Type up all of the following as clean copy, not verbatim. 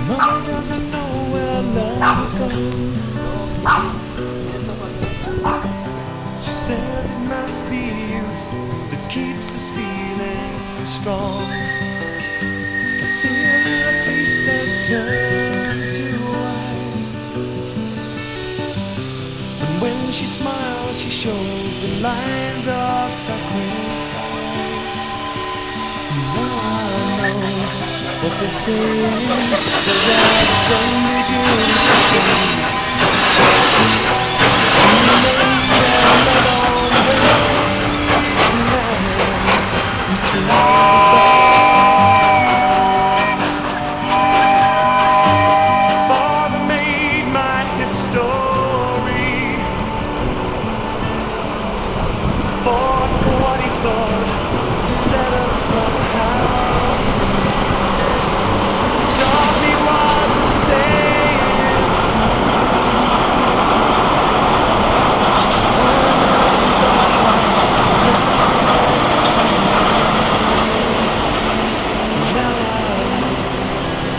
Mother doesn't know where love is gone. She says it must be youth that keeps us feeling strong. I see a little face that's turned to ice, and when she smiles she shows the lines of sacrifice. Now I know what they're saying, there's a Sunday good to Father made my history, fought for what he thought set us somehow. Taught me what to say and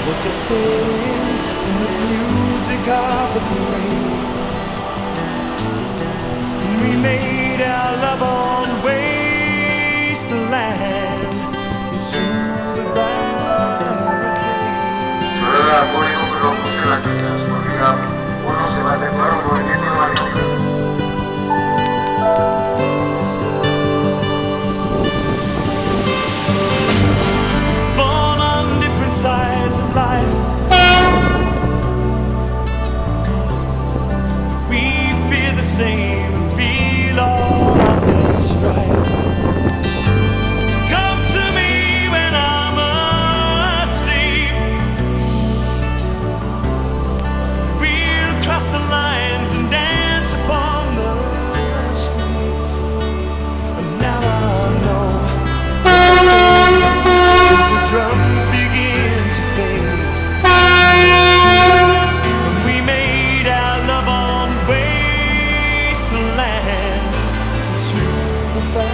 what they're saying in the music of the brain. And we made our love on wasteland into the born on different sides of life, we fear the same, feel all of this strife. So come to me when I'm asleep, we'll cross the lines and dance upon the streets. And now I know as the drums begin to fade, and we made our love on wasteland to the back.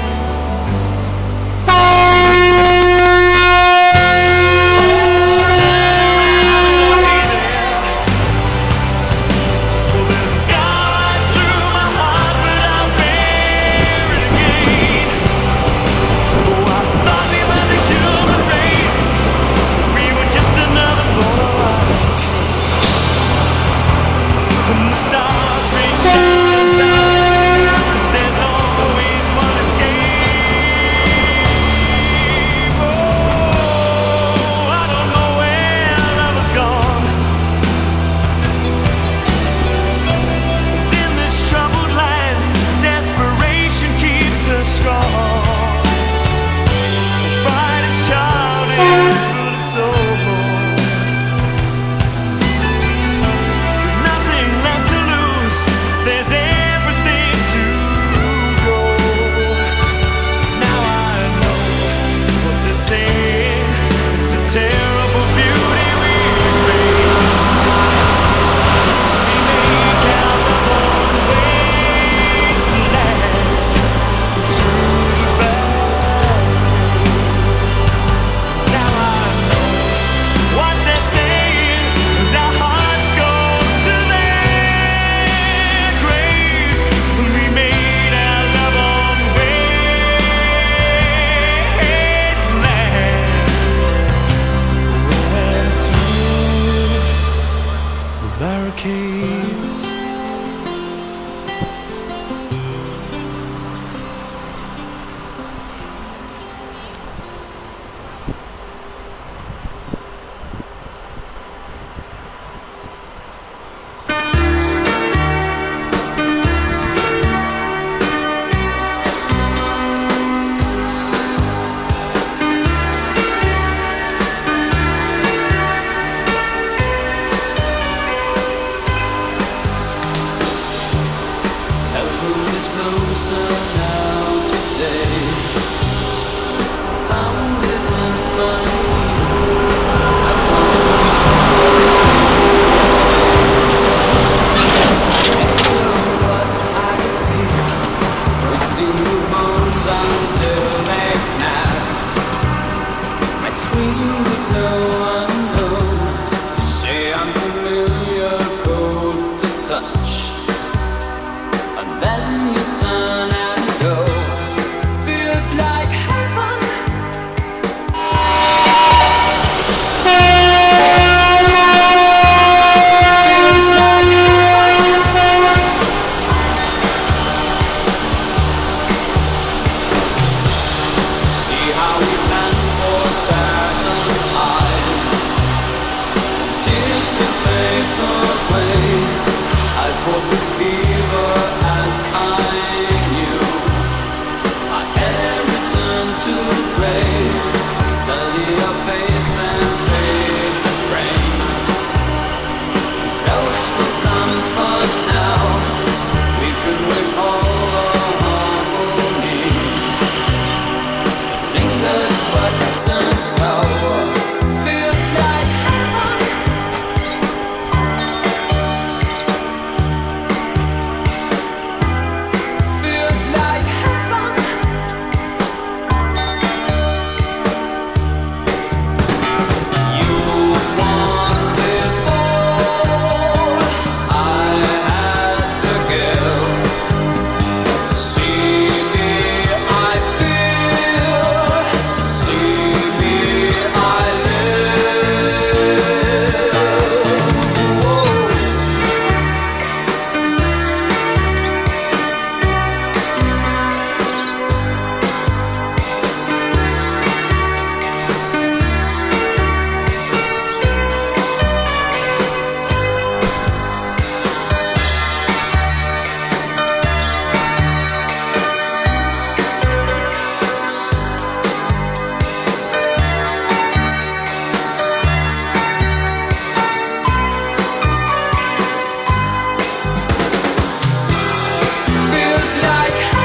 Well, there's a scar right through my heart, but I'll bear it again. Oh, I thought we were the human race, we were just another borderline case. And the stars reach down to us, there's always one escape. Oh, I don't know where love has gone. In this troubled land, desperation keeps us strong. The brightest child is full of soul, with nothing left to lose, there's everything to go. Now I know what they're saying, it's a terrible beauty we made. We make our love on wasteland to the valleys. Now I know what they're saying, as our hearts go to their graves. And we made our love on wasteland, went through the barricades. Closer now today. Sound is like